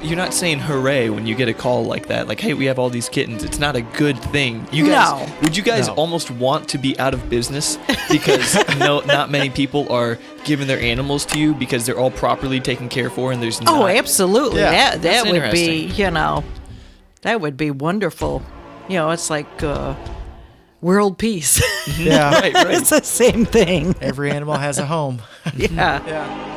you're not saying hooray when you get a call like that. Like, hey, we have all these kittens. It's not a good thing. You guys, No. Would you guys almost want to be out of business because not many people are giving their animals to you because they're all properly taken care for and there's Oh, not... absolutely. Yeah, That would be, interesting. that would be wonderful. It's like world peace. Yeah. Right. It's the same thing. Every animal has a home. Yeah. Yeah.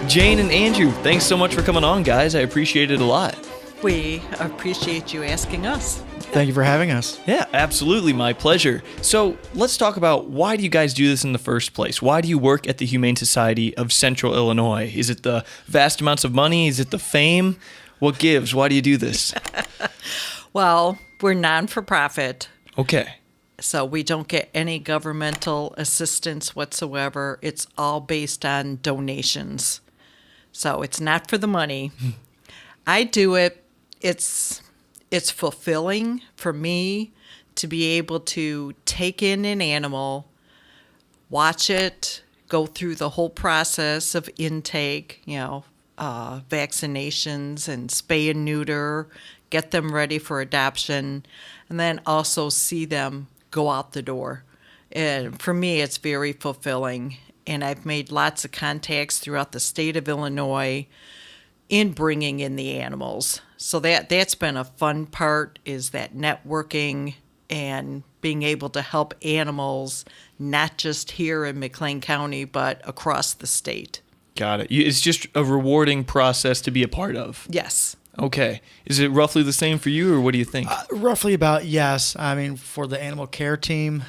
Jane and Andrew, thanks so much for coming on, guys. I appreciate it a lot. We appreciate you asking us. Thank you for having us. Yeah, absolutely. My pleasure. So let's talk about why do you guys do this in the first place? Why do you work at the Humane Society of Central Illinois? Is it the vast amounts of money? Is it the fame? What gives? Why do you do this? Well, we're non-for-profit, Okay. so we don't get any governmental assistance whatsoever. It's all based on donations. So it's not for the money. I do it. It's fulfilling for me to be able to take in an animal, watch it, go through the whole process of intake, vaccinations and spay and neuter, get them ready for adoption, and then also see them go out the door. And for me, it's very fulfilling. And I've made lots of contacts throughout the state of Illinois in bringing in the animals. So that's been a fun part, is that networking and being able to help animals, not just here in McLean County, but across the state. Got it. It's just a rewarding process to be a part of. Yes. Okay. Is it roughly the same for you, or what do you think? Roughly about, yes. I mean, for the animal care team,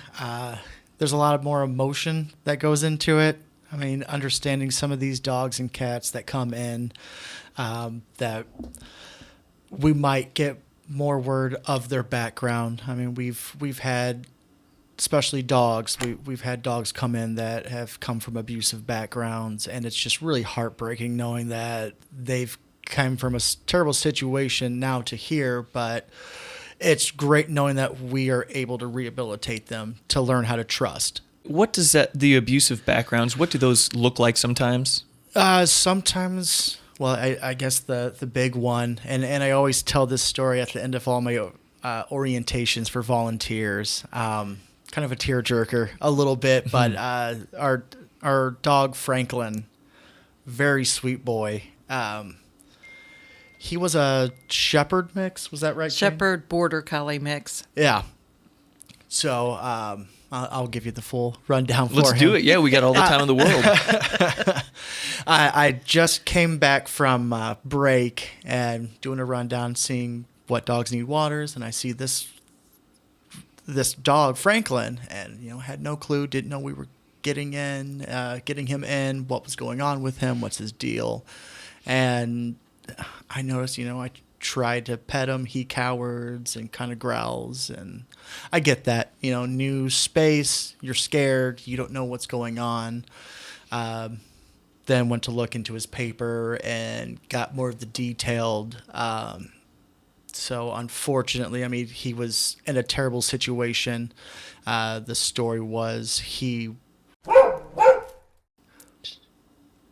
there's a lot of more emotion that goes into it. I mean, understanding some of these dogs and cats that come in, that we might get more word of their background. I mean, we've had, especially dogs, we've had dogs come in that have come from abusive backgrounds, and it's just really heartbreaking knowing that they've come from a terrible situation now to here, but it's great knowing that we are able to rehabilitate them to learn how to trust. What does the abusive backgrounds, what do those look like sometimes? Sometimes, well, I guess the big one, and I always tell this story at the end of all my orientations for volunteers. Kind of a tearjerker a little bit, but our dog Franklin, very sweet boy. He was a shepherd mix. Was that right, Jane? Shepherd Border Collie mix. Yeah. So I'll give you the full rundown for him. Let's do it. Yeah, we got all the time in the world. I just came back from break and doing a rundown, seeing what dogs need waters, and I see this dog, Franklin, and had no clue, didn't know we were getting him in, what was going on with him, what's his deal. And I noticed, I tried to pet him, he cowers and kind of growls, and I get that, new space, you're scared, you don't know what's going on. Then went to look into his paper and got more of the detailed. So unfortunately, I mean, he was in a terrible situation. The story was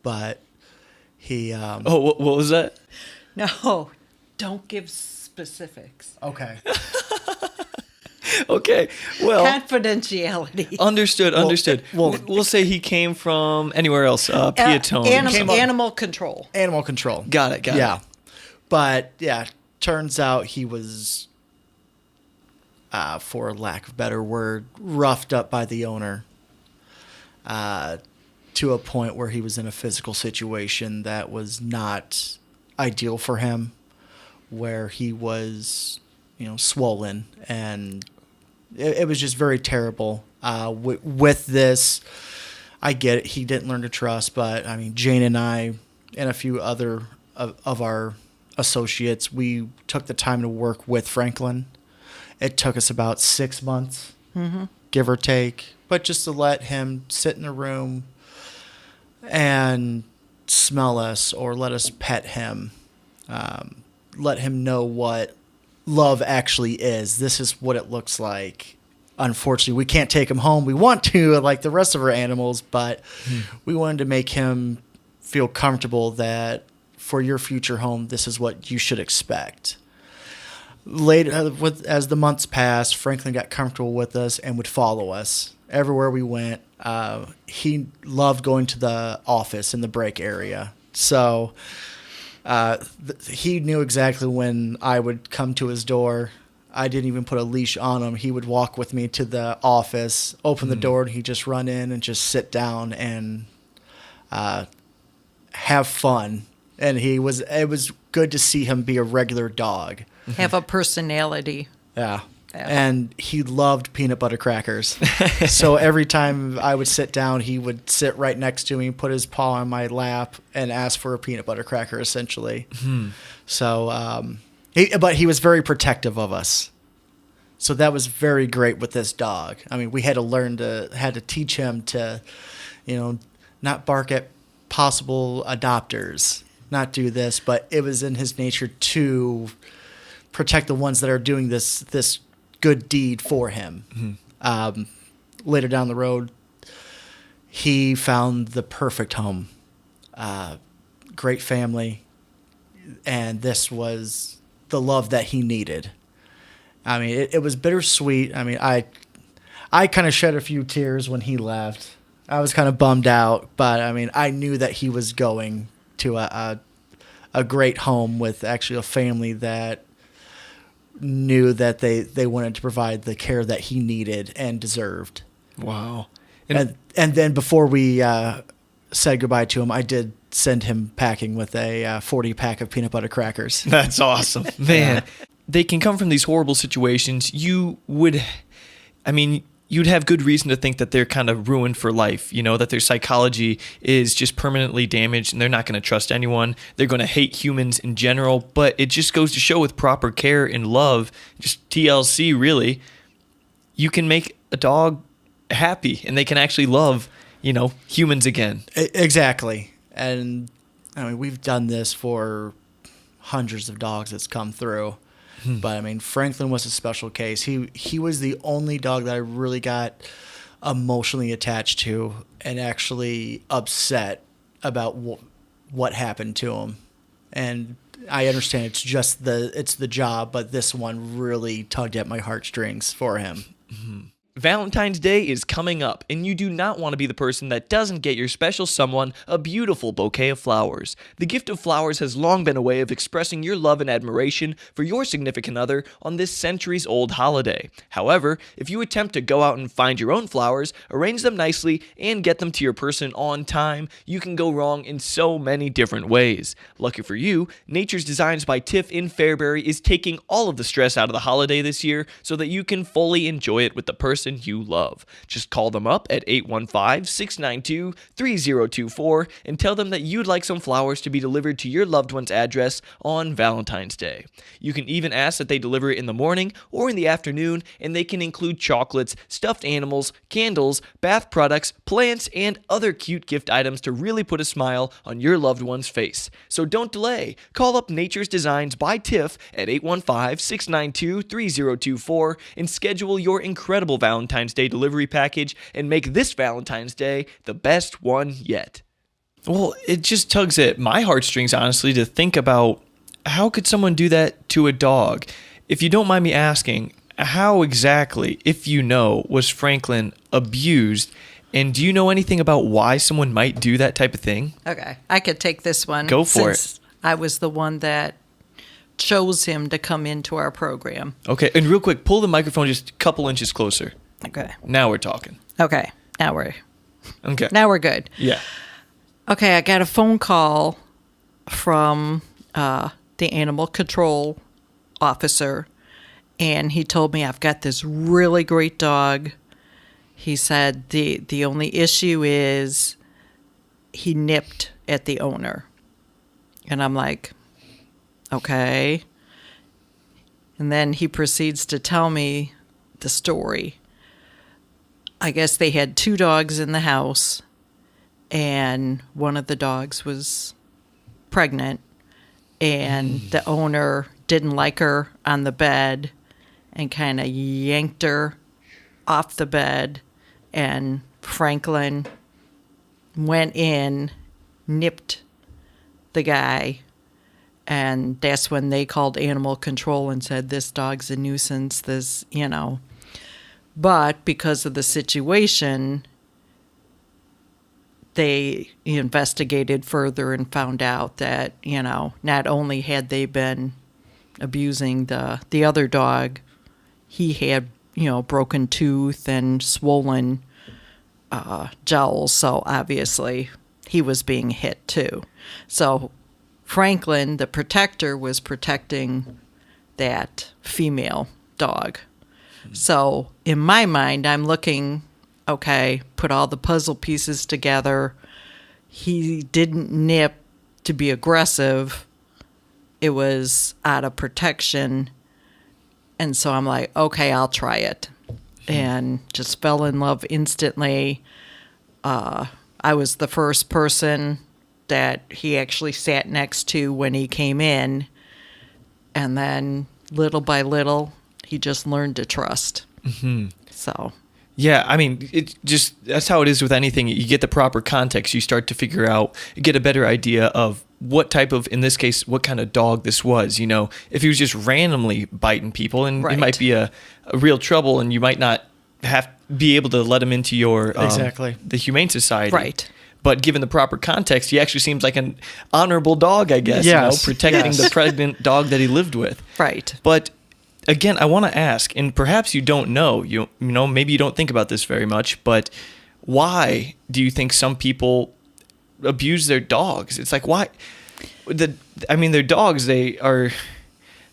but he. What was that? No, don't give specifics. Okay. Okay. Well, Confidentiality. understood. well- We'll say he came from anywhere else. Piatone. Animal control. Animal control. Got it. Yeah. But yeah, turns out he was, for lack of a better word, roughed up by the owner. To a point where he was in a physical situation that was not ideal for him, where he was, swollen, and it was just very terrible. With this, I get it. He didn't learn to trust, but I mean, Jane and I and a few other of our associates, we took the time to work with Franklin. It took us about 6 months, give or take, but just to let him sit in a room and smell us or let us pet him, let him know what love actually is. This is what it looks like. Unfortunately, we can't take him home. We want to, like the rest of our animals, but we wanted to make him feel comfortable that for your future home, this is what you should expect. Later, as the months passed, Franklin got comfortable with us and would follow us everywhere we went. He loved going to the office in the break area. So he knew exactly when I would come to his door. I didn't even put a leash on him. He would walk with me to the office, open the door, and he'd just run in and just sit down and have fun. And it was good to see him be a regular dog. Have a personality. Yeah. And he loved peanut butter crackers. So every time I would sit down, he would sit right next to me, put his paw on my lap, and ask for a peanut butter cracker, essentially. So, but he was very protective of us. So that was very great with this dog. I mean, we had to teach him to, not bark at possible adopters, not do this, but it was in his nature to protect the ones that are doing this good deed for him. Later down the road, he found the perfect home, great family, and this was the love that he needed. I mean, it was bittersweet. I mean, I kind of shed a few tears when he left. I was kind of bummed out, but I mean, I knew that he was going to a great home with actually a family that knew that they wanted to provide the care that he needed and deserved. Wow. And then before we said goodbye to him, I did send him packing with a 40-pack of peanut butter crackers. That's awesome. Man, they can come from these horrible situations. You'd have good reason to think that they're kind of ruined for life, that their psychology is just permanently damaged and they're not going to trust anyone. They're going to hate humans in general, but it just goes to show with proper care and love, just TLC really, you can make a dog happy and they can actually love, humans again. Exactly. And I mean, we've done this for hundreds of dogs that's come through. But I mean, Franklin was a special case. He was the only dog that I really got emotionally attached to and actually upset about what happened to him. And I understand it's the job, but this one really tugged at my heartstrings for him. Valentine's Day is coming up, and you do not want to be the person that doesn't get your special someone a beautiful bouquet of flowers. The gift of flowers has long been a way of expressing your love and admiration for your significant other on this centuries-old holiday. However, if you attempt to go out and find your own flowers, arrange them nicely, and get them to your person on time, you can go wrong in so many different ways. Lucky for you, Nature's Designs by Tiff in Fairbury is taking all of the stress out of the holiday this year so that you can fully enjoy it with the person you love. Just call them up at 815-692-3024 and tell them that you'd like some flowers to be delivered to your loved one's address on Valentine's Day. You can even ask that they deliver it in the morning or in the afternoon, and they can include chocolates, stuffed animals, candles, bath products, plants, and other cute gift items to really put a smile on your loved one's face. So don't delay. Call up Nature's Designs by Tiff at 815-692-3024 and schedule your incredible Valentine's Day delivery package and make this Valentine's Day the best one yet. Well, it just tugs at my heartstrings, honestly, to think about how could someone do that to a dog? If you don't mind me asking, how exactly, if you know, was Franklin abused? And do you know anything about why someone might do that type of thing? Okay, I could take this one. Go for it. I was the one that chose him to come into our program. Okay, and real quick, pull the microphone just a couple inches closer. Okay. Now we're talking. Okay, now we're good. Yeah. Okay, I got a phone call from the animal control officer, and he told me I've got this really great dog. He said the only issue is he nipped at the owner. And I'm like, okay. And then he proceeds to tell me the story. I guess they had 2 dogs in the house, and one of the dogs was pregnant, and the owner didn't like her on the bed and kind of yanked her off the bed, and Franklin went in, nipped the guy And that's when they called animal control and said, this dog's a nuisance, this, But because of the situation, they investigated further and found out that, not only had they been abusing the other dog, he had, broken tooth and swollen jowls. So obviously he was being hit too. So Franklin, the protector, was protecting that female dog. So in my mind, I'm looking, okay, put all the puzzle pieces together. He didn't nip to be aggressive. It was out of protection. And so I'm like, okay, I'll try it. And just fell in love instantly. I was the first person that he actually sat next to when he came in. And then little by little, he just learned to trust. Mm-hmm. So. Yeah, I mean, that's how it is with anything. You get the proper context, you start to figure out, get a better idea of what type of, in this case, what kind of dog this was. If he was just randomly biting people, and right. It might be a real trouble, and you might not be able to let him into your the Humane Society. Right. But given the proper context, he actually seems like an honorable dog, I guess. Yes. Protecting the pregnant dog that he lived with. Right. But again, I want to ask, and perhaps you don't know, maybe you don't think about this very much, but why do you think some people abuse their dogs? It's like, why? Their dogs, they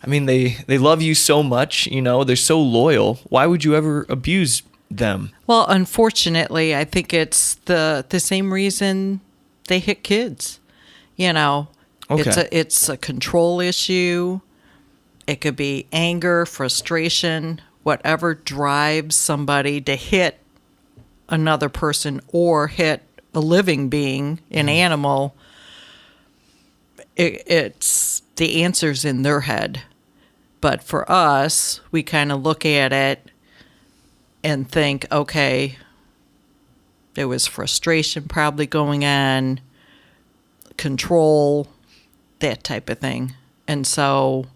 love you so much, they're so loyal. Why would you ever abuse them? Well, unfortunately, I think it's the same reason they hit kids. Okay. It's a control issue. It could be anger, frustration, whatever drives somebody to hit another person or hit a living being, an animal. It's the answer's in their head. But for us, we kind of look at it and think, okay, there was frustration probably going on, control, that type of thing. And so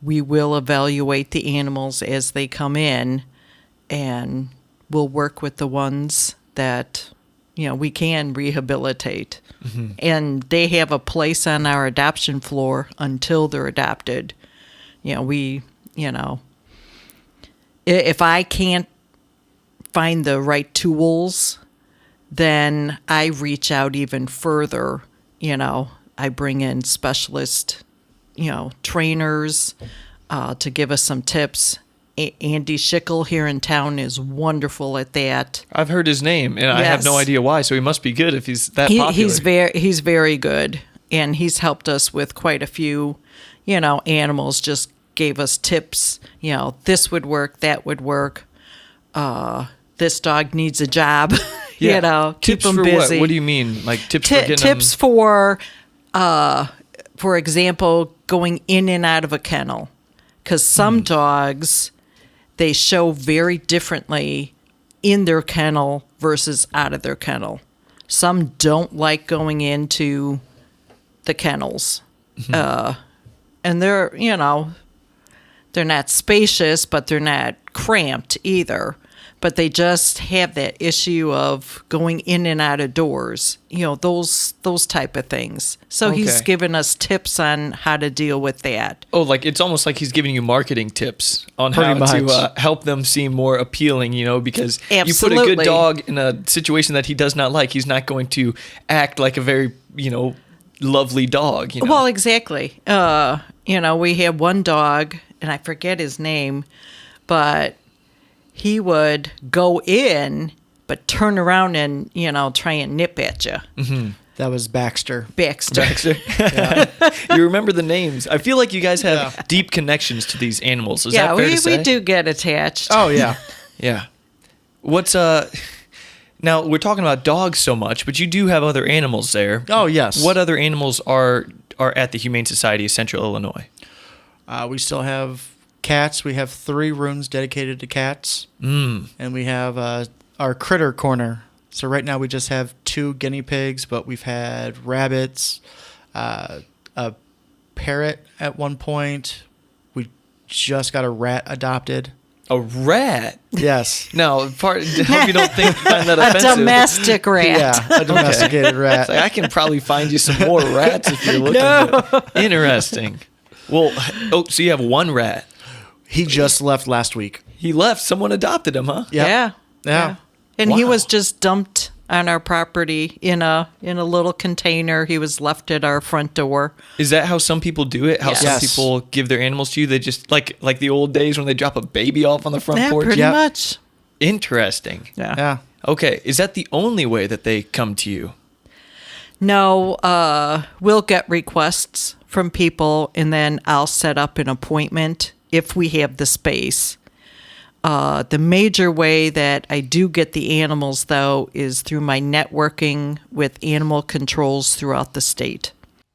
we will evaluate the animals as they come in, and we'll work with the ones that, we can rehabilitate. Mm-hmm. And they have a place on our adoption floor until they're adopted. If I can't find the right tools, then I reach out even further. I bring in specialist trainers to give us some tips. Andy Schickel here in town is wonderful at that. I've heard his name, and yes. I have no idea why, so he must be good if he's that popular. He's very good, and he's helped us with quite a few, animals, just gave us tips. This would work, that would work. This dog needs a job, keep him busy. What do you mean? Like tips for getting tips for example, going in and out of a kennel. Because some dogs, they show very differently in their kennel versus out of their kennel. Some don't like going into the kennels. Mm-hmm. And they're, they're not spacious, but they're not cramped either. But they just have that issue of going in and out of doors, those type of things. So he's given us tips on how to deal with that. Oh, like it's almost like he's giving you marketing tips on how to help them seem more appealing, because Absolutely. You put a good dog in a situation that he does not like, he's not going to act like a very, lovely dog. Well, exactly. We had one dog, and I forget his name, but he would go in, but turn around and, try and nip at you. Mm-hmm. That was Baxter. Yeah. You remember the names. I feel like you guys have deep connections to these animals. Is that fair to say? We do get attached. Oh, yeah. Yeah. What's, now we're talking about dogs so much, but you do have other animals there. Oh, yes. What other animals are at the Humane Society of Central Illinois? We still have cats. We have 3 rooms dedicated to cats. And we have our critter corner. So right now we just have 2 guinea pigs, but we've had rabbits, a parrot at one point. We just got a rat adopted. A rat? Yes. No, hope you don't find that A offensive. domestic rat. Yeah, a domesticated rat. It's like, I can probably find you some more rats if you're looking. Interesting. Well, so you have one rat. He just left last week. He left. Someone adopted him, huh? Yep. Yeah. And he Wow. was just dumped on our property in a little container. He was left at our front door. Is that how some people do it? How Yes. some Yes. people give their animals to you? They just like the old days when they drop a baby off on the front Yeah, porch? pretty Yep. much. Interesting. Yeah. Okay. Is that the only way that they come to you? No, we'll get requests from people, and then I'll set up an appointment if we have the space. The major way that I do get the animals, though, is through my networking with animal controls throughout the state.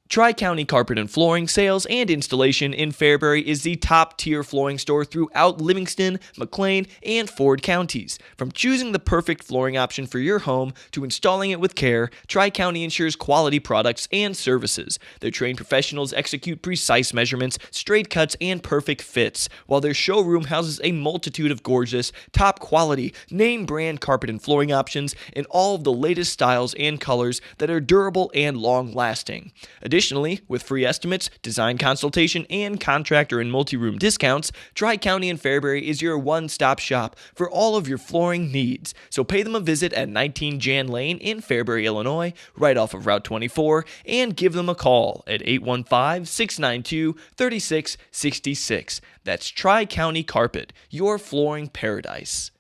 Tri-County Carpet and Flooring Sales and Installation in Fairbury is the top-tier flooring store throughout Livingston, McLean, and Ford counties. From choosing the perfect flooring option for your home to installing it with care, Tri-County ensures quality products and services. Their trained professionals execute precise measurements, straight cuts, and perfect fits, while their showroom houses a multitude of gorgeous, top-quality, name-brand carpet and flooring options in all of the latest styles and colors that are durable and long-lasting. Additionally, with free estimates, design consultation, and contractor and multi-room discounts, Tri-County and Fairbury is your one-stop shop for all of your flooring needs. So pay them a visit at 19 Jan Lane in Fairbury, Illinois, right off of Route 24, and give them a call at 815-692-3666. That's Tri-County Carpet, your flooring paradise.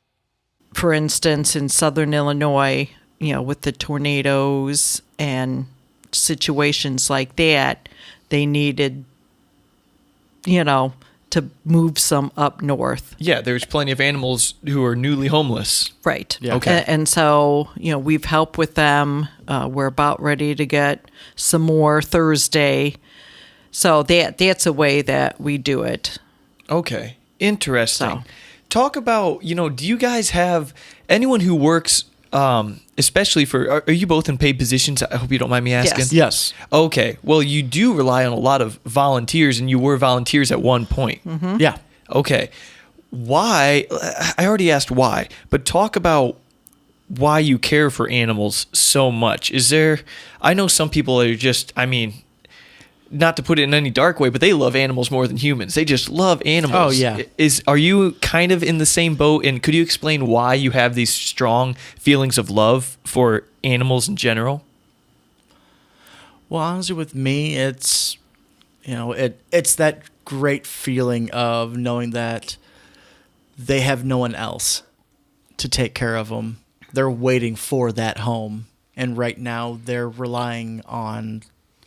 For instance, in southern Illinois, with the tornadoes and situations like that, they needed, to move some up north. Yeah, there's plenty of animals who are newly homeless. Right. Yeah. Okay. And so, we've helped with them. We're about ready to get some more Thursday. So that's a way that we do it. Okay, interesting. So. Talk about, do you guys have anyone who works, especially are you both in paid positions? I hope you don't mind me asking. Yes. Yes. Okay, well, you do rely on a lot of volunteers, and you were volunteers at one point. Mm-hmm. Yeah. Okay, why? I already asked why, but talk about why you care for animals so much. I know some people are just, not to put it in any dark way, but they love animals more than humans. They just love animals. Oh, yeah. Are you kind of in the same boat? And could you explain why you have these strong feelings of love for animals in general? Well, honestly, with me, it's, it's that great feeling of knowing that they have no one else to take care of them. They're waiting for that home. And right now, they're relying on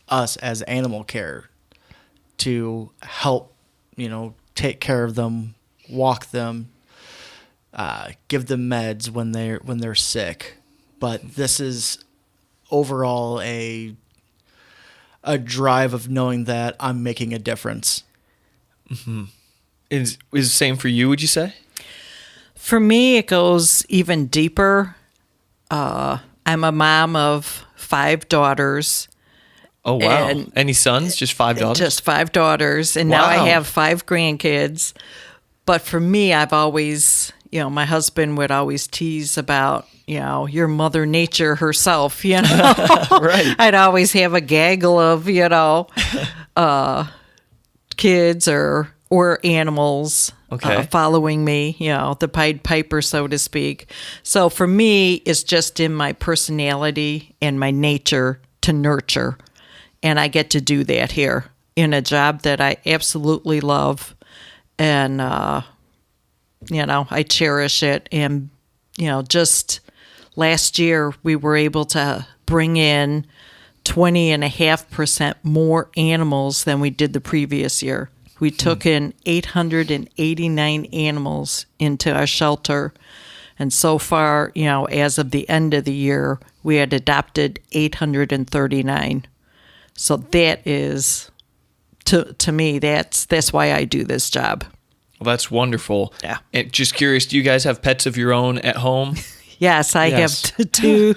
us as animal care to help, take care of them, walk them, give them meds when they're sick. But this is overall a drive of knowing that I'm making a difference. Mm-hmm. Is the same for you, would you say? For me, it goes even deeper. I'm a mom of 5 daughters. Oh, wow. And any sons? Just 5 daughters? Just 5 daughters. And now Wow. I have 5 grandkids. But for me, I've always, my husband would always tease about, your mother nature herself, Right. I'd always have a gaggle of, kids or animals Okay. following me, the Pied Piper, so to speak. So for me, it's just in my personality and my nature to nurture. And I get to do that here in a job that I absolutely love. And, I cherish it. And, just last year, we were able to bring in 20.5% more animals than we did the previous year. We took in 889 animals into our shelter. And so far, as of the end of the year, we had adopted 839. So that is, to me, that's why I do this job. Well, that's wonderful. Yeah. And just curious, do you guys have pets of your own at home? Yes, I Yes. have two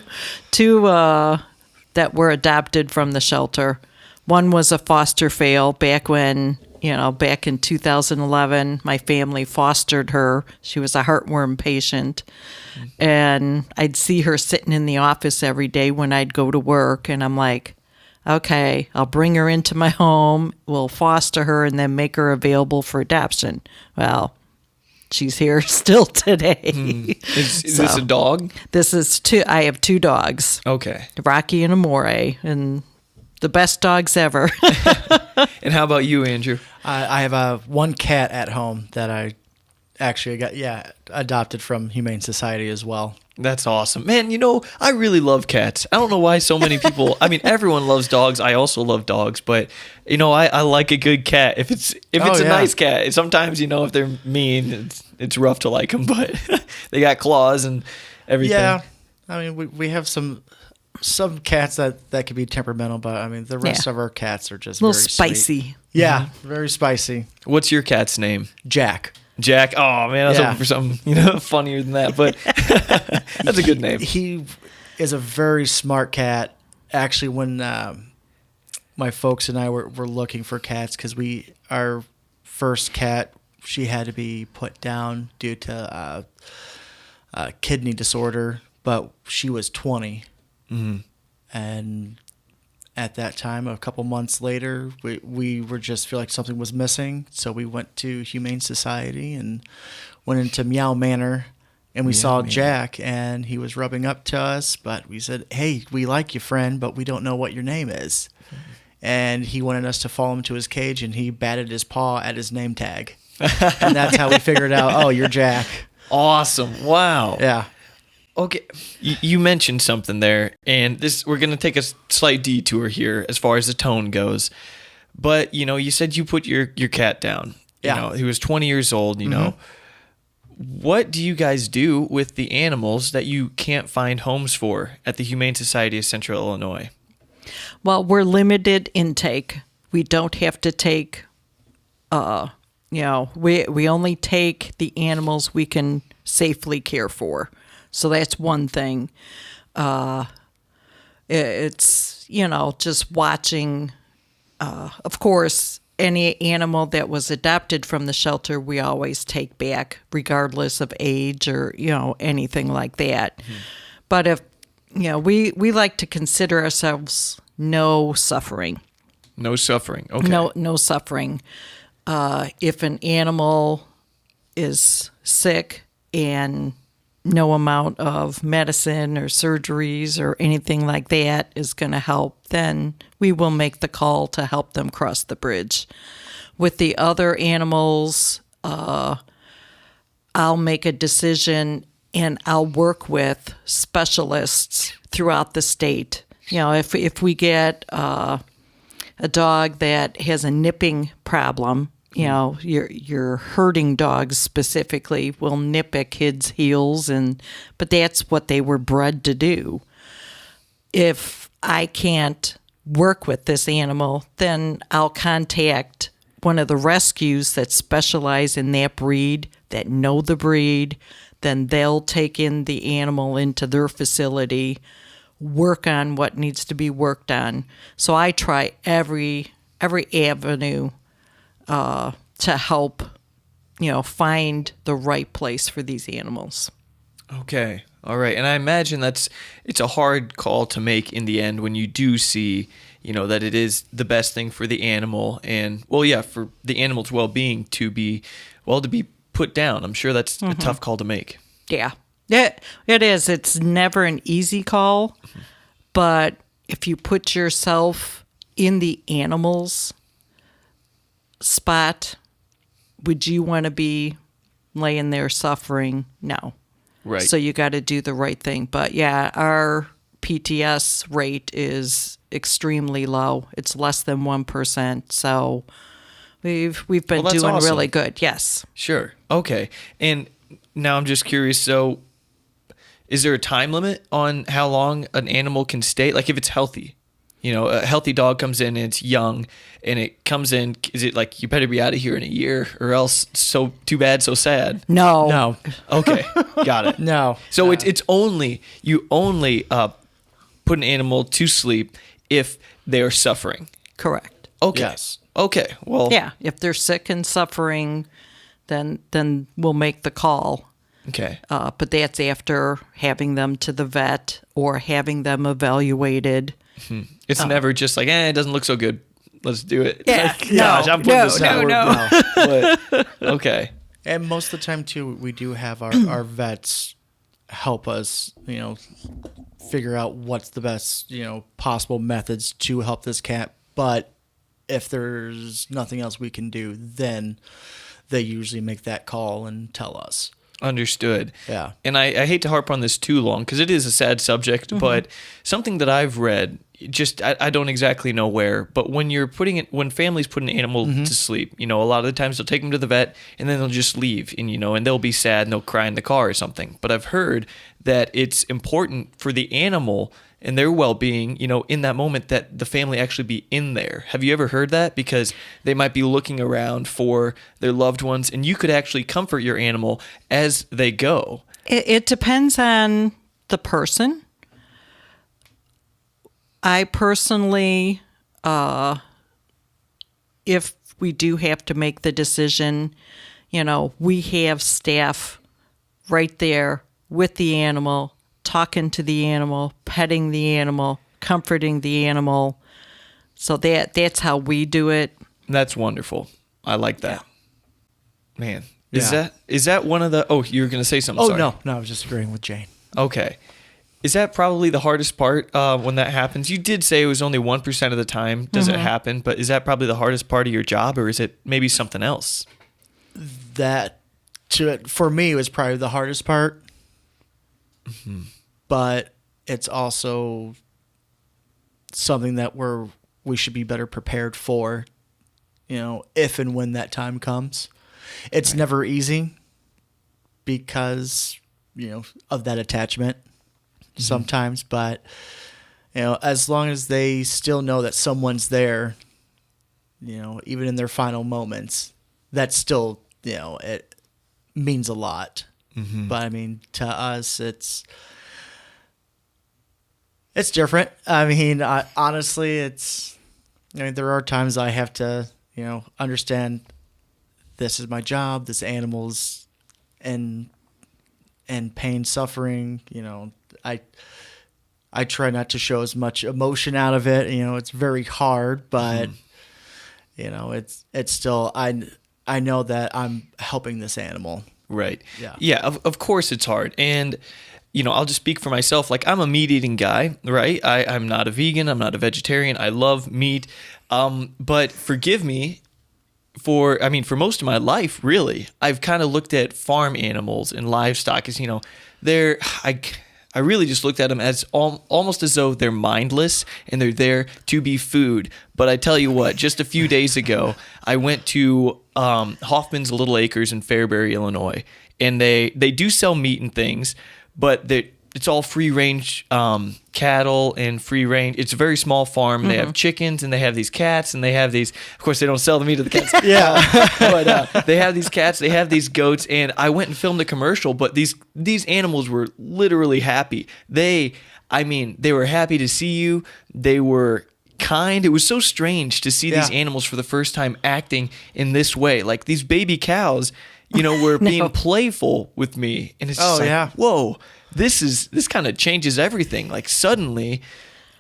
that were adopted from the shelter. One was a foster fail back when, back in 2011, my family fostered her. She was a heartworm patient. And I'd see her sitting in the office every day when I'd go to work. And I'm like, okay, I'll bring her into my home. We'll foster her and then make her available for adoption. Well, she's here still today. Is this a dog? This is two. I have two dogs. Okay. Rocky and Amore, and the best dogs ever. And how about you, Andrew? I have one cat at home that I actually got adopted from Humane Society as well. That's awesome. Man, I really love cats. I don't know why so many people, I mean, everyone loves dogs. I also love dogs, but I like a good cat. If it's a nice cat. Sometimes, if they're mean, it's rough to like them, but they got claws and everything. Yeah. I mean, we have some cats that can be temperamental, but I mean, the rest of our cats are just a little very spicy. Sweet. Yeah, very spicy. What's your cat's name? Jack. Jack. Oh man, I was hoping for something funnier than that, but that's a good name. He is a very smart cat. Actually, when my folks and I were looking for cats, because our first cat, she had to be put down due to a kidney disorder, but she was 20, and at that time, a couple months later, we were just feel like something was missing. So we went to Humane Society and went into Meow Manor, and we saw Jack, and he was rubbing up to us. But we said, "Hey, we like you, friend, but we don't know what your name is." And he wanted us to follow him to his cage, and he batted his paw at his name tag, and that's how we figured out, "Oh, you're Jack." Awesome! Wow. Yeah. Okay, you mentioned something there, and we're going to take a slight detour here as far as the tone goes. But, you said you put your cat down. Yeah. He was 20 years old, What do you guys do with the animals that you can't find homes for at the Humane Society of Central Illinois? Well, we're limited intake. We don't have to take, we only take the animals we can safely care for. So that's one thing. It's, just watching, of course, any animal that was adopted from the shelter, we always take back, regardless of age or, anything like that. Mm-hmm. But if, we like to consider ourselves no suffering. No suffering. Okay. No suffering. If an animal is sick and no amount of medicine or surgeries or anything like that is going to help, then we will make the call to help them cross the bridge. With the other animals, I'll make a decision and I'll work with specialists throughout the state. If we get a dog that has a nipping problem, your herding dogs specifically will nip at kids' heels, but that's what they were bred to do. If I can't work with this animal, then I'll contact one of the rescues that specialize in that breed, that know the breed. Then they'll take in the animal into their facility, work on what needs to be worked on. So I try every avenue to help, find the right place for these animals. Okay. All right. And I imagine it's a hard call to make in the end when you do see, that it is the best thing for the animal and, for the animal's well-being to be put down. I'm sure that's a tough call to make. Yeah. Yeah, it is. It's never an easy call, but if you put yourself in the animal's spot, would you want to be laying there suffering? No. Right. So you got to do the right thing. But yeah, our PTS rate is extremely low. It's less than 1%. So we've been doing awesome. really good. Yes. Sure. Okay. And now I'm just curious. So is there a time limit on how long an animal can stay? Like if it's healthy? A healthy dog comes in and it's young and it comes in, is it like, you better be out of here in a year or else so too bad, so sad? No. Okay. Got it. No. So you only put an animal to sleep if they are suffering. Correct. Okay. Yes. Okay. Well. Yeah, if they're sick and suffering, then we'll make the call. Okay. But that's after having them to the vet or having them evaluated. It's never just like, it doesn't look so good. Let's do it. Yeah, Like, gosh, I'm putting this out. no. But, okay. And most of the time, too, we do have our vets help us, figure out what's the best, possible methods to help this cat. But if there's nothing else we can do, then they usually make that call and tell us. Understood. Yeah. And I hate to harp on this too long because it is a sad subject, but something that I've read, just I don't exactly know where, but when families put an animal to sleep, a lot of the times they'll take them to the vet and then they'll just leave and they'll be sad and they'll cry in the car or something. But I've heard that it's important for the animal and their well-being, in that moment that the family actually be in there. Have you ever heard that? Because they might be looking around for their loved ones and you could actually comfort your animal as they go. It depends on the person. I personally, if we do have to make the decision, we have staff right there with the animal, talking to the animal, petting the animal, comforting the animal. So that's how we do it. That's wonderful. I like that. Yeah. Man, Yeah. is that one of the? Oh, you were going to say something. Sorry. No, I was just agreeing with Jane. Okay. Is that probably the hardest part when that happens? You did say it was only 1% of the time does it happen, but is that probably the hardest part of your job, or is it maybe something else? That, for me, was probably the hardest part. But it's also something that we should be better prepared for, if and when that time comes. It's never easy because, of that attachment sometimes. But, as long as they still know that someone's there, even in their final moments, that's still, it means a lot. But, I mean, to us, it's different. I mean, honestly, there are times I have to, understand this is my job. This animal's in pain, suffering. I try not to show as much emotion out of it. It's very hard, but it's still I know that I'm helping this animal. Right. Yeah. Yeah. Of course, it's hard, and I'll just speak for myself. Like, I'm a meat eating guy, right? I'm not a vegan. I'm not a vegetarian. I love meat. But forgive me for most of my life, really, I've kind of looked at farm animals and livestock as, I really just looked at them as almost as though they're mindless and they're there to be food. But I tell you what, just a few days ago, I went to Hoffman's Little Acres in Fairbury, Illinois, and they do sell meat and things, but it's all free-range cattle and free-range. It's a very small farm. They have chickens, and they have these cats, and they have these. Of course, they don't sell the meat of the cats. But they have these cats. They have these goats, and I went and filmed a commercial. But these animals were literally happy. They were happy to see you. They were kind. It was so strange to see these animals for the first time acting in this way. Like, these baby cows, were being playful with me, and it's just whoa. This kind of changes everything. Like, suddenly,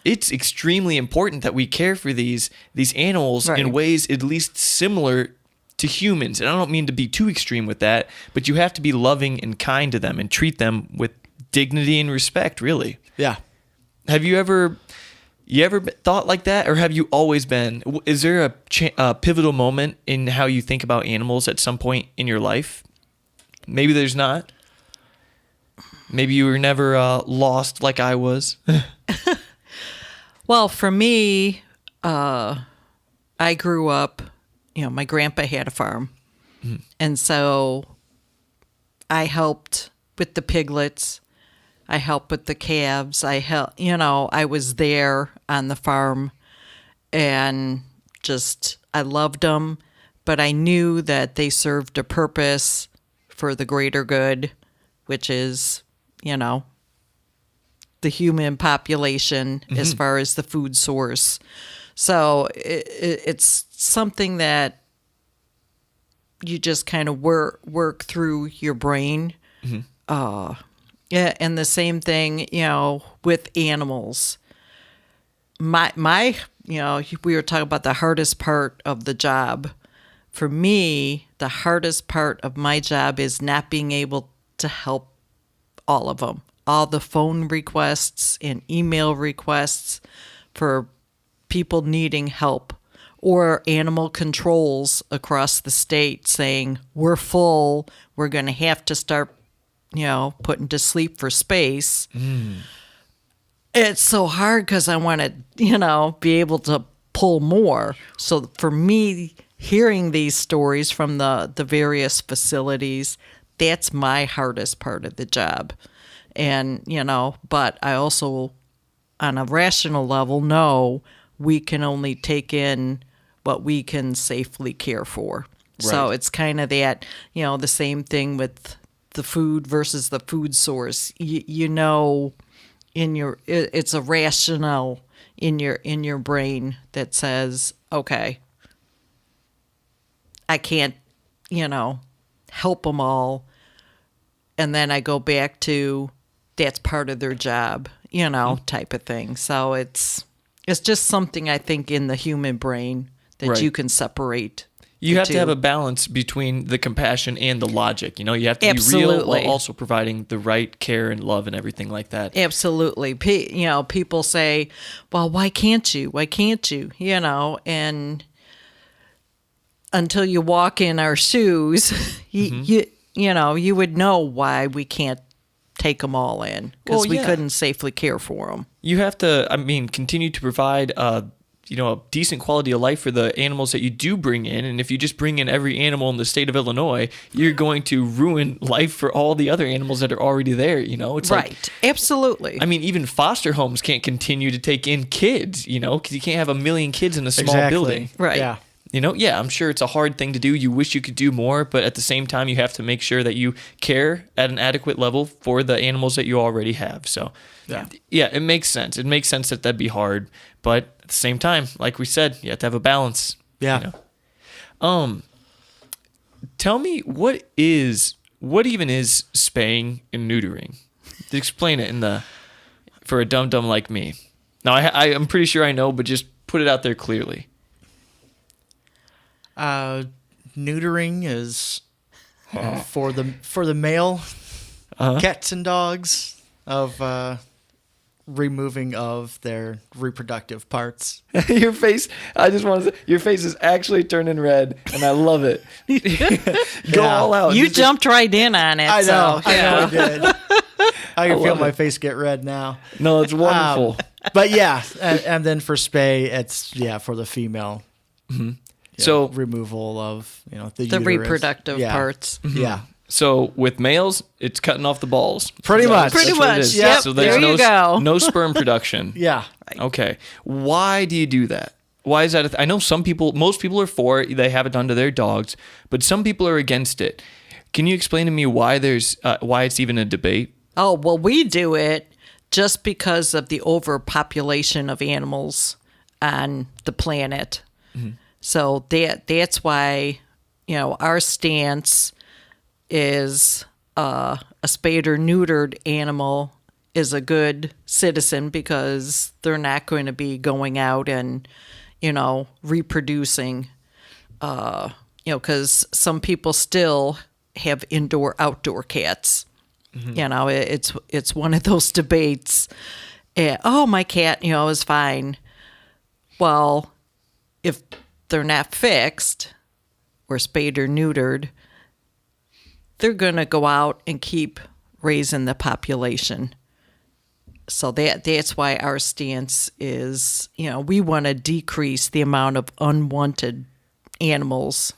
it's extremely important that we care for these animals in ways at least similar to humans. And I don't mean to be too extreme with that, but you have to be loving and kind to them and treat them with dignity and respect, really. Yeah. Have you ever thought like that, or have you always been? Is there a pivotal moment in how you think about animals at some point in your life? Maybe there's not. Maybe you were never lost like I was. Well, for me, I grew up, my grandpa had a farm. And so I helped with the piglets. I helped with the calves. I was there on the farm and I loved them. But I knew that they served a purpose for the greater good, which is, the human population as far as the food source. So it's something that you just kind of work through your brain. Yeah, and the same thing, with animals. My, we were talking about the hardest part of the job. For me, the hardest part of my job is not being able to help all of them. All the phone requests and email requests for people needing help, or animal controls across the state saying, we're full, we're going to have to start, putting to sleep for space. It's so hard because I want to, be able to pull more. So for me, hearing these stories from the various facilities, that's my hardest part of the job. And, but I also, on a rational level, know we can only take in what we can safely care for. Right. So it's kind of that, the same thing with the food versus the food source. It's a rationale in your brain that says, okay, I can't, help them all. And then I go back to that's part of their job, type of thing. So it's just something I think in the human brain that you can separate. You have to have a balance between the compassion and the logic. You have to be real while also providing the right care and love and everything like that. Absolutely. People say, well, why can't you? Why can't you? And until you walk in our shoes, you would know why we can't take them all in, because we couldn't safely care for them. You have to, continue to provide a decent quality of life for the animals that you do bring in. And if you just bring in every animal in the state of Illinois, you're going to ruin life for all the other animals that are already there. It's right. Absolutely. Even foster homes can't continue to take in kids, because you can't have 1 million kids in a small building. Right. Yeah. I'm sure it's a hard thing to do. You wish you could do more, but at the same time, you have to make sure that you care at an adequate level for the animals that you already have. So, yeah, it makes sense. It makes sense that that'd be hard, but at the same time, like we said, you have to have a balance. Yeah. Tell me what even is spaying and neutering? Explain it for a dum like me. Now, I'm pretty sure I know, but just put it out there clearly. Neutering is for the male cats and dogs of removing of their reproductive parts. Your face, your face is actually turning red, and I love it. Go all out. You jumped right in on it. I know. So, I know I did. I can feel my face get red now. No, it's wonderful. But yeah, and then for spay, it's for the female. Mm-hmm. So removal of the uterus. Reproductive parts. Mm-hmm. Yeah. So with males, it's cutting off the balls. Pretty much. Yep. So there's you go. No sperm production. Yeah. Right. Okay. Why do you do that? Why is that? I know most people are for it. They have it done to their dogs, but some people are against it. Can you explain to me why it's even a debate? Oh, well, we do it just because of the overpopulation of animals on the planet. Mm-hmm. So that's why, our stance is a spayed or neutered animal is a good citizen, because they're not going to be going out and, reproducing, because some people still have indoor-outdoor cats. Mm-hmm. It's one of those debates. My cat, is fine. Well, if they're not fixed or spayed or neutered, they're going to go out and keep raising the population. So that's why our stance is, we want to decrease the amount of unwanted animals.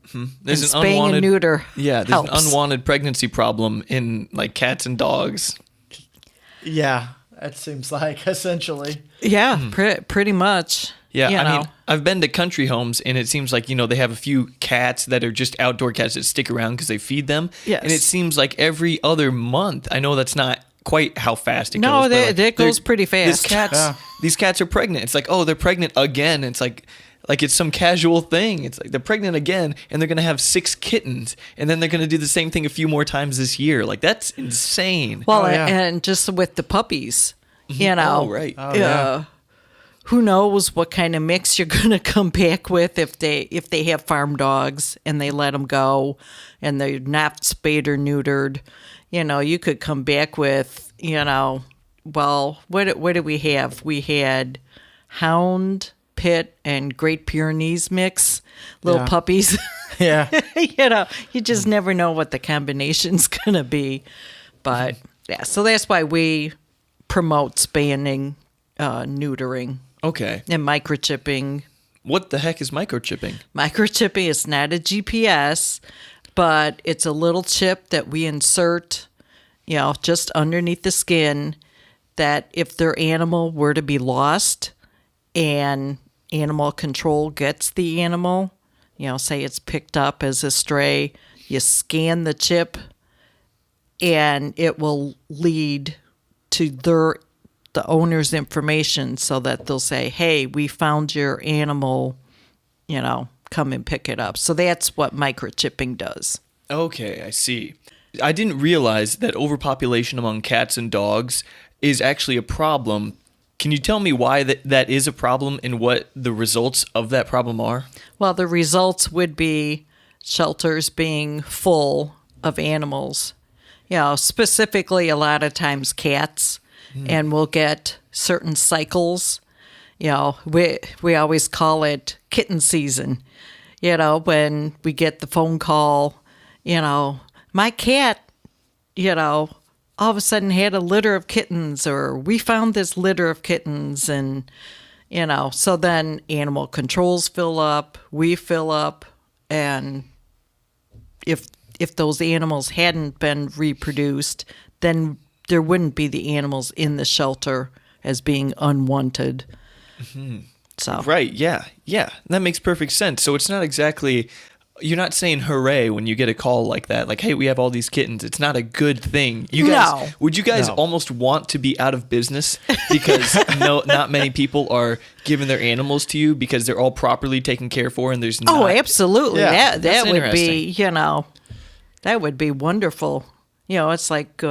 Mm-hmm. There's and spaying and neuter there's helps. An unwanted pregnancy problem in cats and dogs. Yeah, that seems like essentially. Yeah, pretty much. Yeah, I've been to country homes, and it seems like, they have a few cats that are just outdoor cats that stick around because they feed them. Yes. And it seems like every other month, I know that's not quite how fast it No, goes. but, that goes they're- pretty fast. These cats are pregnant. It's like, oh, they're pregnant again. It's like it's some casual thing. It's like they're pregnant again, and they're gonna have 6 kittens, and then they're gonna do the same thing a few more times this year. Like that's insane. Well, Oh, yeah. and just with the puppies, you know. Oh, right. Oh, yeah. Who knows what kind of mix you're going to come back with if they have farm dogs and they let them go and they're not spayed or neutered. You know, you could come back with, you know, well, what did we have? We had Hound, Pit, and Great Pyrenees mix, little Yeah. puppies. Yeah. You know, you just never know what the combination's going to be. But, yeah, so that's why we promote spaying, neutering. Okay. And microchipping. What the heck is microchipping? Microchipping is not a GPS, but it's a little chip that we insert, you know, just underneath the skin that if their animal were to be lost and animal control gets the animal, you know, say it's picked up as a stray, you scan the chip and it will lead to the owner's information so that they'll say, hey, we found your animal, you know, come and pick it up. So that's what microchipping does. Okay, I see. I didn't realize that overpopulation among cats and dogs is actually a problem. Can you tell me why that is a problem and what the results of that problem are? Well, the results would be shelters being full of animals. You know, specifically a lot of times cats. And we'll get certain cycles. You know, we always call it kitten season. You know, when we get the phone call, you know, my cat, you know, all of a sudden had a litter of kittens, or we found this litter of kittens, and, you know, so then animal controls fill up, we fill up, and if those animals hadn't been reproduced, then there wouldn't be the animals in the shelter as being unwanted. Mm-hmm. So Right, yeah. That makes perfect sense. So it's not exactly, you're not saying hooray when you get a call like that. Like, hey, we have all these kittens. It's not a good thing. You guys, No. Would you guys No. almost want to be out of business because not many people are giving their animals to you because they're all properly taken care for and there's not. Oh, absolutely. Yeah, that that's would be, interesting. you know, that would be wonderful. You know, it's like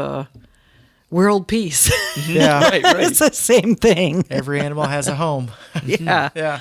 world peace. Yeah. Right. It's the same thing. Every animal has a home. Yeah. Yeah.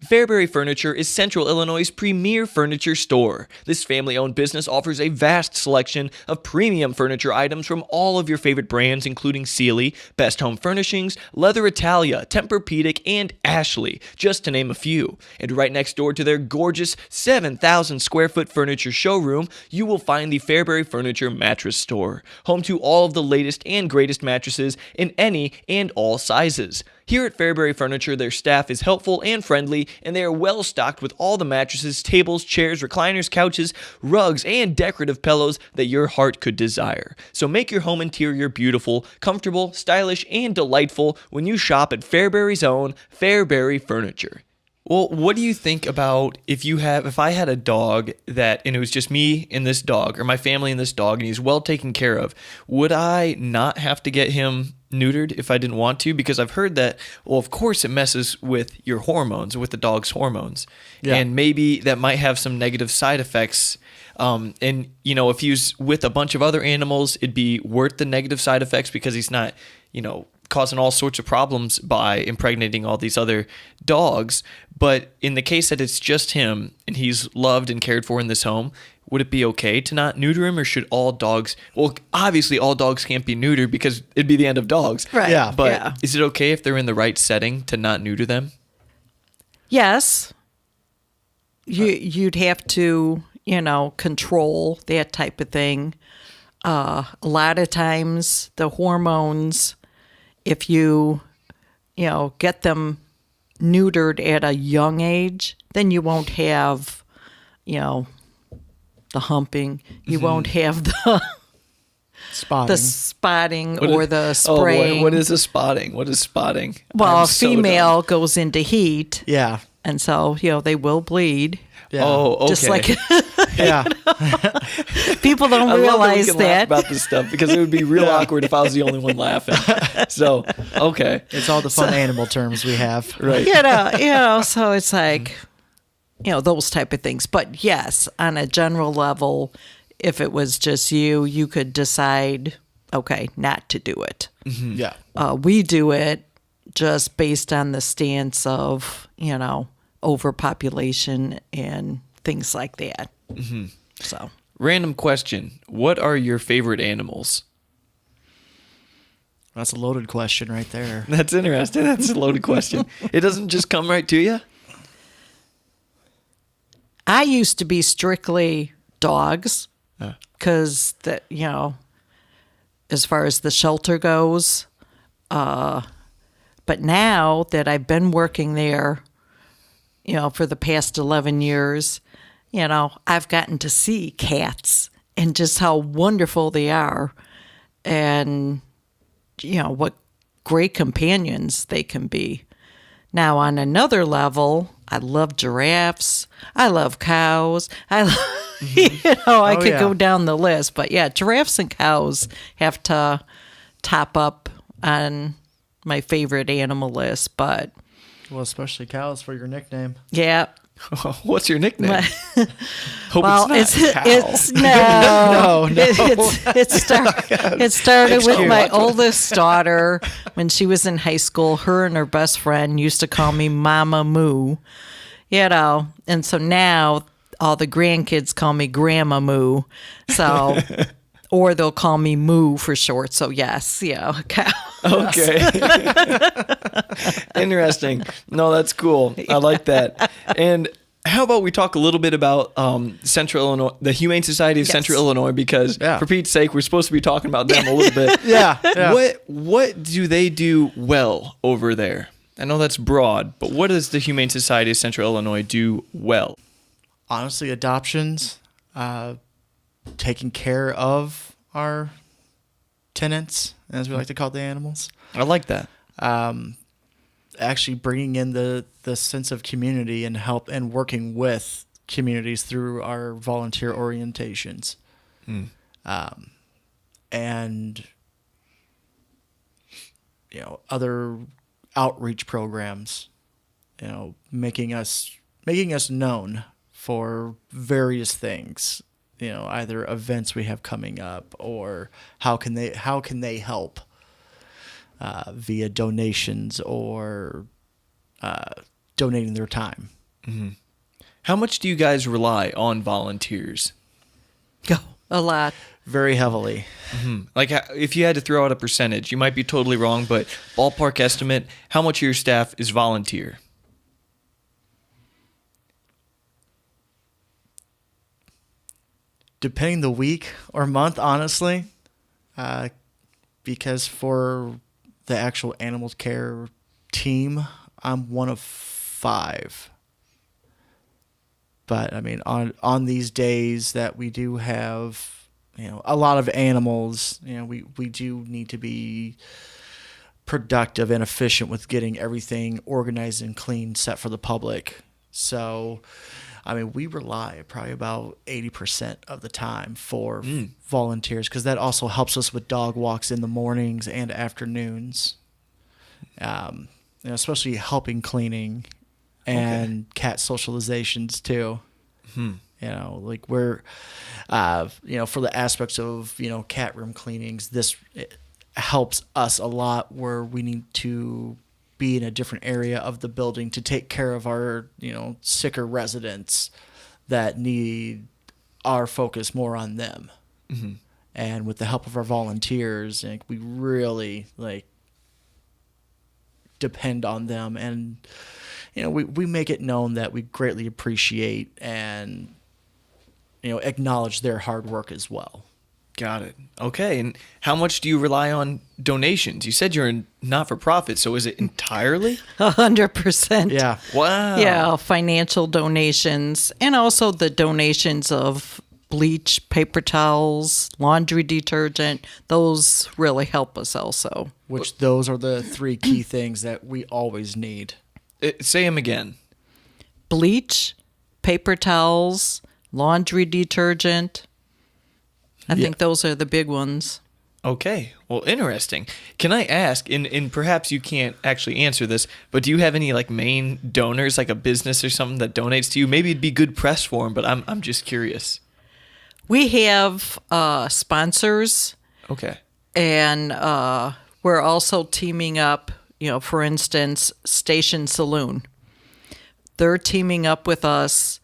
Fairbury Furniture is Central Illinois' premier furniture store. This family-owned business offers a vast selection of premium furniture items from all of your favorite brands, including Sealy, Best Home Furnishings, Leather Italia, Tempur-Pedic, and Ashley, just to name a few. And right next door to their gorgeous 7,000-square-foot furniture showroom, you will find the Fairbury Furniture Mattress Store, home to all of the latest and greatest mattresses in any and all sizes. Here at Fairbury Furniture, their staff is helpful and friendly, and they are well stocked with all the mattresses, tables, chairs, recliners, couches, rugs, and decorative pillows that your heart could desire. So make your home interior beautiful, comfortable, stylish, and delightful when you shop at Fairbury's own Fairbury Furniture. Well, what do you think about if I had a dog and it was just me and this dog, or my family and this dog, and he's well taken care of, would I not have to get him neutered if I didn't want to? Because I've heard that, well, of course it messes with your hormones, with the dog's hormones. Yeah. And maybe that might have some negative side effects. And, you know, if he's with a bunch of other animals, it'd be worth the negative side effects because he's not, you know, causing all sorts of problems by impregnating all these other dogs. But in the case that it's just him and he's loved and cared for in this home, would it be okay to not neuter him, or should all dogs, well, obviously all dogs can't be neutered because it'd be the end of dogs. Right. Yeah. But is it okay if they're in the right setting to not neuter them? Yes. You'd have to, you know, control that type of thing. A lot of times the hormones, if you know, get them neutered at a young age, then you won't have, you know, the humping. You won't have the spotting or the spraying. What is a spotting? What is spotting? Well, I'm a so female goes into heat. Yeah. And so, you know, they will bleed. Yeah. Oh, okay. Just like Yeah. people don't I love realize that we can laugh that. about this stuff because it would be real awkward if I was the only one laughing. So, okay. It's all the fun animal terms we have. Right. So it's like, those type of things. But yes, on a general level, if it was just you could decide, okay, not to do it. Yeah. We do it just based on the stance of, overpopulation and things like that. So, Random question. What are your favorite animals? That's a loaded question right there. That's interesting. That's a loaded question. It doesn't just come right to you? I used to be strictly dogs because that as far as the shelter goes, but now that I've been working there, for the past 11 years, I've gotten to see cats and just how wonderful they are, and what great companions they can be. Now, on another level, I love giraffes. I love cows. I could go down the list. But yeah, giraffes and cows have to top up on my favorite animal list. But Well, especially cows for your nickname. yeah. What's your nickname? Hope Well, it's not cow. it's No, no. It started with my oldest daughter when she was in high school. Her and her best friend used to call me Mama Moo, and so now all the grandkids call me Grandma Moo. So, or they'll call me Moo for short. So yes, cow. Okay. Interesting. No, that's cool. I like that. And how about we talk a little bit about Central Illinois, the Humane Society of Central Illinois, because for Pete's sake, we're supposed to be talking about them a little bit. Yeah. What do they do well over there? I know that's broad, but what does the Humane Society of Central Illinois do well? Honestly, adoptions, taking care of our tenants, as we like to call the animals. I like that. Actually bringing in the sense of community and help and working with communities through our volunteer orientations. And other outreach programs, making us known for various things, either events we have coming up or how can they help via donations or donating their time. How much do you guys rely on volunteers? A lot. Very heavily. Like, if you had to throw out a percentage, you might be totally wrong, but ballpark estimate, how much of your staff is volunteer? Depending the week or month, honestly, because for the actual animal care team, I'm one of 5. But I mean, on these days that we do have, a lot of animals, we do need to be productive and efficient with getting everything organized and clean, set for the public. So, I mean, we rely probably about 80% of the time for volunteers, because that also helps us with dog walks in the mornings and afternoons, especially helping cleaning and cat socializations too. Like we're, for the aspects of, cat room cleanings, this helps us a lot where we need to be in a different area of the building to take care of our, sicker residents that need our focus more on them. And with the help of our volunteers, we really depend on them, and we make it known that we greatly appreciate and acknowledge their hard work as well. Got it. Okay. And how much do you rely on donations? You said you're a not-for-profit, so is it entirely? 100%. Yeah. Wow. Yeah, financial donations, and also the donations of bleach, paper towels, laundry detergent. Those really help us also. Which those are the 3 key things that we always need. Say them again. Bleach, paper towels, laundry detergent. I think those are the big ones. Okay. Well, interesting. Can I ask, and perhaps you can't actually answer this, but do you have any like main donors, like a business or something that donates to you? Maybe it'd be good press for them, but I'm just curious. We have sponsors. Okay. And we're also teaming up, for instance, Station Saloon. They're teaming up with us,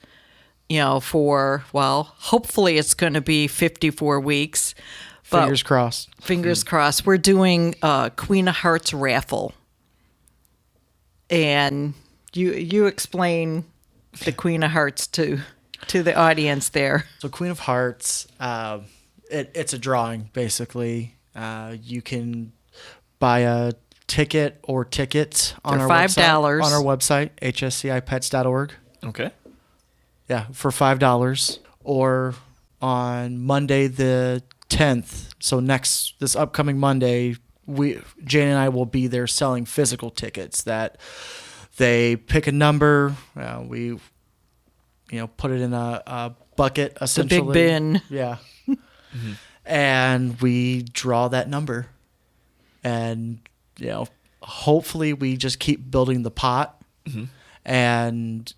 for, hopefully it's going to be 54 weeks. Fingers crossed. Fingers crossed. We're doing Queen of Hearts raffle. And you explain the Queen of Hearts to the audience there. So Queen of Hearts, it's a drawing, basically. You can buy a ticket or tickets on They're our $5. website, on our website, hscipets.org. Okay. Yeah, for $5. Or on Monday the 10th, so this upcoming Monday, Jane and I will be there selling physical tickets that they pick a number, we put it in a bucket, essentially. The big bin. Yeah. Mm-hmm. And we draw that number. And, hopefully we just keep building the pot. Mm-hmm. And,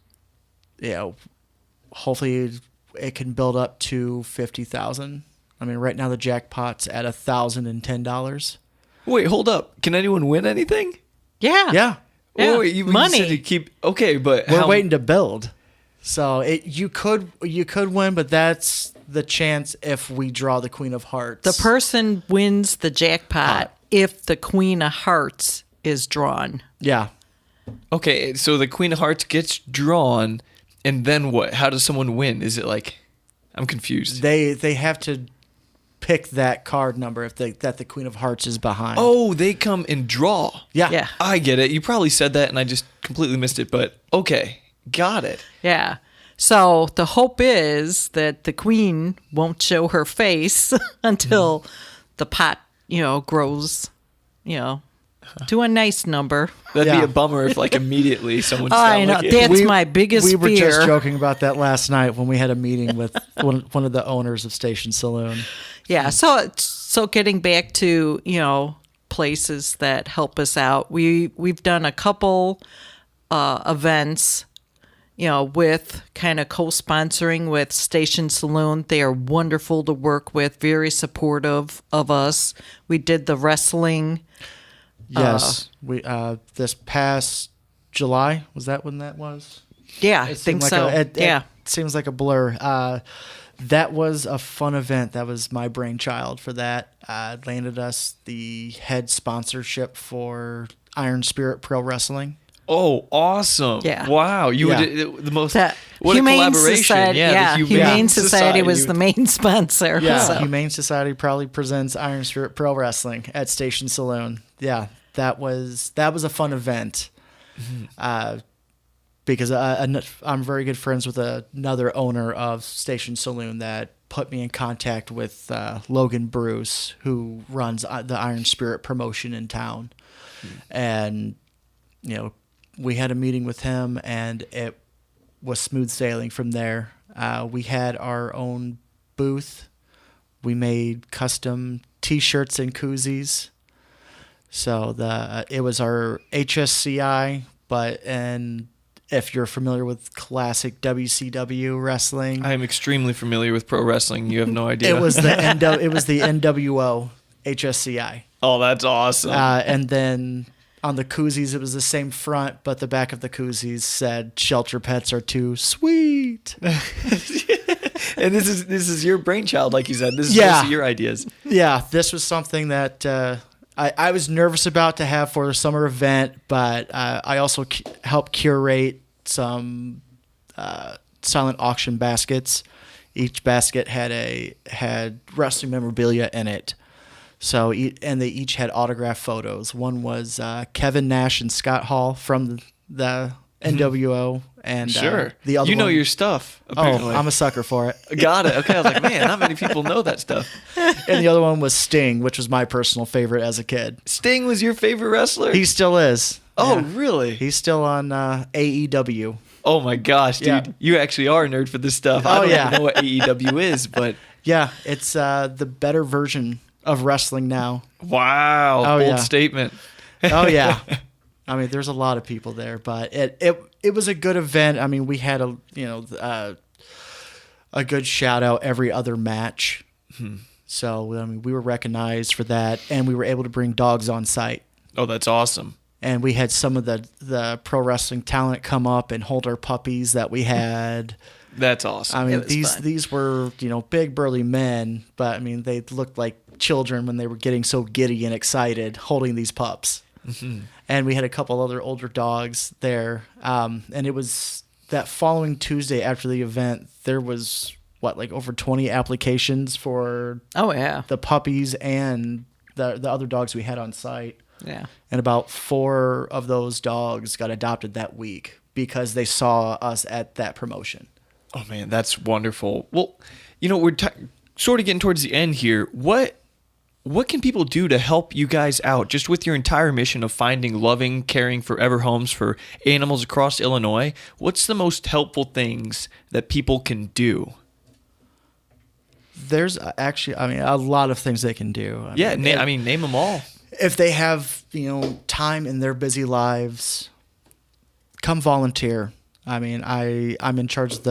hopefully it can build up to 50,000. I mean, right now the jackpot's at $1,010. Wait, hold up. Can anyone win anything? Yeah. Yeah. Oh, wait, you money. said you keep. Okay, but We're waiting to build. So you could win, but that's the chance if we draw the Queen of Hearts. The person wins the jackpot if the Queen of Hearts is drawn. Yeah. Okay, so the Queen of Hearts gets drawn, and then what? How does someone win? Is it like, I'm confused. They have to pick that card number that the Queen of Hearts is behind. Oh, they come and draw. Yeah. Yeah. I get it. You probably said that, and I just completely missed it. But okay, got it. Yeah. So the hope is that the queen won't show her face until the pot, grows, to a nice number. That'd be Yeah. a bummer if, like, immediately someone. I know. Like it. That's my biggest We were fear. just joking about that last night when we had a meeting with one of the owners of Station Saloon. Yeah. So getting back to, places that help us out, we've done a couple events, with kind of co-sponsoring with Station Saloon. They are wonderful to work with, very supportive of us. We did the wrestling. Yes. We this past July, was that when that was? Yeah, I It think seemed so. like Yeah. It seems like a blur. That was a fun event. That was my brainchild for that. Landed us the head sponsorship for Iron Spirit Pro Wrestling. Oh, awesome! Yeah. Wow, you Yeah. were the most. That What Humane a collaboration! Society, Yeah, the Humane Society was the main sponsor. Yeah, so. Humane Society proudly presents Iron Spirit Pro Wrestling at Station Saloon. Yeah, that was a fun event. Mm-hmm. Because I'm very good friends with another owner of Station Saloon that put me in contact with Logan Bruce, who runs the Iron Spirit promotion in town. And, we had a meeting with him, and it was smooth sailing from there. We had our own booth. We made custom T-shirts and koozies. So it was our HSCI, and if you're familiar with classic WCW wrestling, I am extremely familiar with pro wrestling. You have no idea. it was the NWO HSCI. Oh, that's awesome. And then on the koozies, it was the same front, but the back of the koozies said "Shelter Pets are too sweet." And this is your brainchild, like you said. This is Yeah. mostly your ideas. Yeah, this was something that I was nervous about to have for the summer event, but I also helped curate some silent auction baskets. Each basket had wrestling memorabilia in it. So, and they each had autographed photos. One was Kevin Nash and Scott Hall from the NWO, and Sure. the other you know one, your stuff, apparently. Oh, I'm a sucker for it. Got it. Okay, I was like, man, not many people know that stuff. And the other one was Sting, which was my personal favorite as a kid. Sting was your favorite wrestler? He still is. Oh, Yeah. really? He's still on AEW. Oh my gosh, dude. Yeah. You actually are a nerd for this stuff. I Oh, don't yeah. even know what AEW is, but Yeah, it's the better version of wrestling now. wow. Oh, Bold yeah. statement. Oh yeah. I mean, there's a lot of people there, but it was a good event. I mean, we had a good shout out every other match. So I mean, we were recognized for that, and we were able to bring dogs on site. Oh, that's awesome. And we had some of the pro wrestling talent come up and hold our puppies that we had. That's awesome. I mean, It was fun. these were big burly men, but I mean they looked like children when they were getting so giddy and excited holding these pups. And we had a couple other older dogs there, and it was that following Tuesday after the event. There was like over 20 applications for Oh yeah. the puppies and the other dogs we had on site. Yeah. And about 4 of those dogs got adopted that week because they saw us at that promotion. Oh man, that's wonderful. Well, we're sort of getting towards the end here. What can people do to help you guys out just with your entire mission of finding loving, caring, forever homes for animals across Illinois? What's the most helpful things that people can do? There's actually, a lot of things they can do. Name them all. If they have, time in their busy lives, come volunteer. I mean, I'm in charge of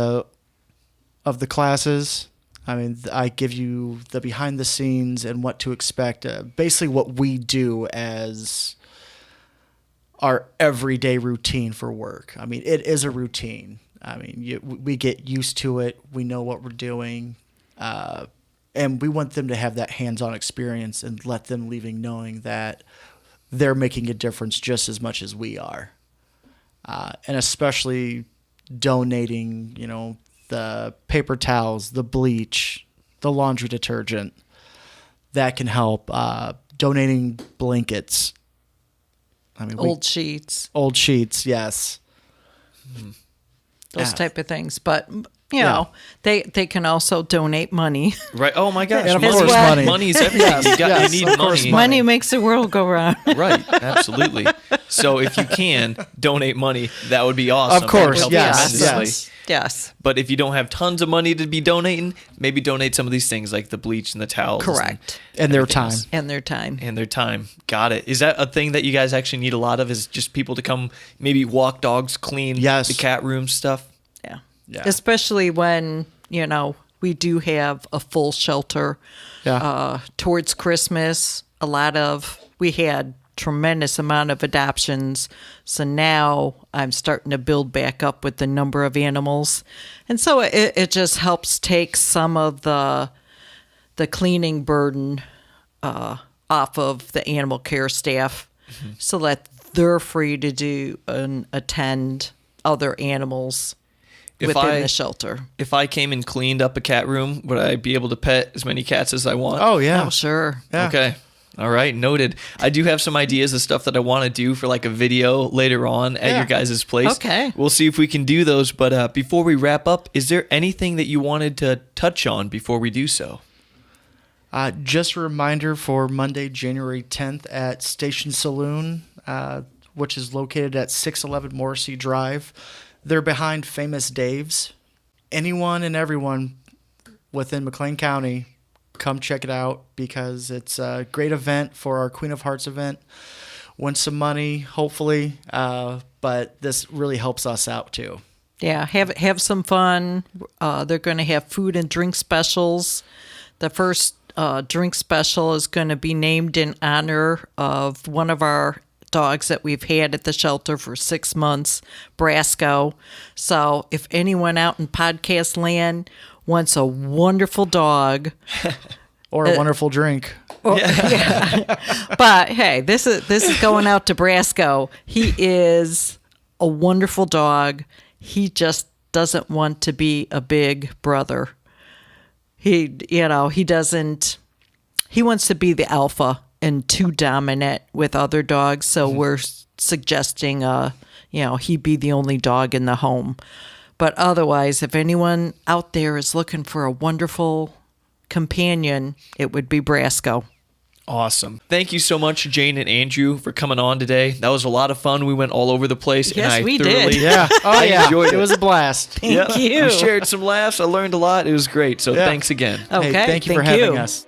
the classes. I mean, I give you the behind the scenes and what to expect. Basically, what we do as our everyday routine for work. I mean, it is a routine. I mean, we get used to it. We know what we're doing. And we want them to have that hands-on experience and let them leaving knowing that they're making a difference just as much as we are. And especially donating, the paper towels, the bleach, the laundry detergent. That can help. Donating blankets. I mean, Old sheets, old sheets, yes. those Yeah. type of things. But you know, they can also donate money. Right. Oh my gosh. And of As course, well. money. Money is everything. You Yes, need of course, money. Money makes the world go round. Right. Absolutely. So if you can donate money, that would be awesome. Of course, That would help yes, tremendously. yes. Yes. But if you don't have tons of money to be donating, maybe donate some of these things like the bleach and the towels. Correct. And their everything time. else. And their time. And their time. Got it. Is that a thing that you guys actually need a lot of? Is just people to come maybe walk dogs, clean Yes. the cat room stuff? Yeah. Yeah. Especially when, we do have a full shelter. Yeah. Towards Christmas, we had tremendous amount of adoptions. So now I'm starting to build back up with the number of animals. And so it just helps take some of the cleaning burden off of the animal care staff so that they're free to do and attend other animals within the shelter. If I came and cleaned up a cat room, would I be able to pet as many cats as I want? Oh, yeah. Oh, sure. Yeah. Okay. All right. Noted. I do have some ideas of stuff that I want to do for like a video later on at Yeah. your guys' place. Okay. We'll see if we can do those. But before we wrap up, is there anything that you wanted to touch on before we do so? Just a reminder for Monday, January 10th at Station Saloon, which is located at 611 Morrissey Drive. They're behind Famous Dave's. Anyone and everyone within McLean County, come check it out because it's a great event for our Queen of Hearts event. Win some money, hopefully, but this really helps us out too. Yeah, have some fun. They're going to have food and drink specials. The first drink special is going to be named in honor of one of our dogs that we've had at the shelter for 6 months, Brasco. So if anyone out in podcast land wants a wonderful dog, Or a wonderful drink. but hey, this is going out to Brasco. He is a wonderful dog. He just doesn't want to be a big brother. He doesn't. He wants to be the alpha and too dominant with other dogs. So we're suggesting, he be the only dog in the home. But otherwise, if anyone out there is looking for a wonderful companion, it would be Brasco. Awesome. Thank you so much, Jane and Andrew, for coming on today. That was a lot of fun. We went all over the place. Yes, and I we thoroughly, did. Yeah. Oh, I yeah. enjoyed It was a blast. Thank you. We shared some laughs. I learned a lot. It was great. So Yeah. thanks again. Okay. Hey, thank you for having us.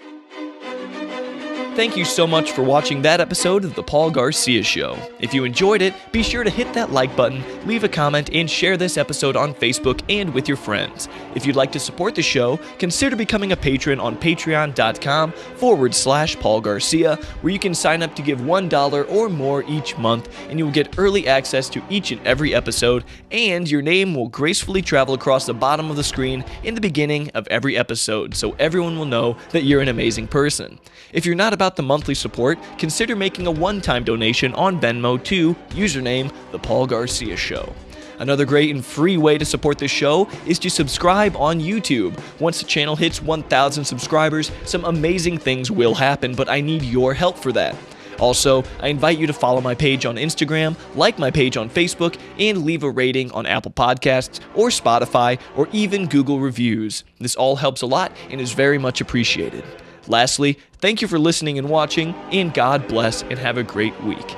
Thank you so much for watching that episode of The Paul Garcia Show. If you enjoyed it, be sure to hit that like button, leave a comment, and share this episode on Facebook and with your friends. If you'd like to support the show, consider becoming a patron on patreon.com/Paul Garcia, where you can sign up to give $1 or more each month, and you will get early access to each and every episode, and your name will gracefully travel across the bottom of the screen in the beginning of every episode, so everyone will know that you're an amazing person. If you're not about the monthly support, consider making a one-time donation on Venmo to username The Paul Garcia Show. Another great and free way to support this show is to subscribe on YouTube. Once the channel hits 1,000 subscribers, some amazing things will happen, but I need your help for that. Also, I invite you to follow my page on Instagram, like my page on Facebook, and leave a rating on Apple Podcasts or Spotify or even Google Reviews. This all helps a lot and is very much appreciated. Lastly, thank you for listening and watching, and God bless and have a great week.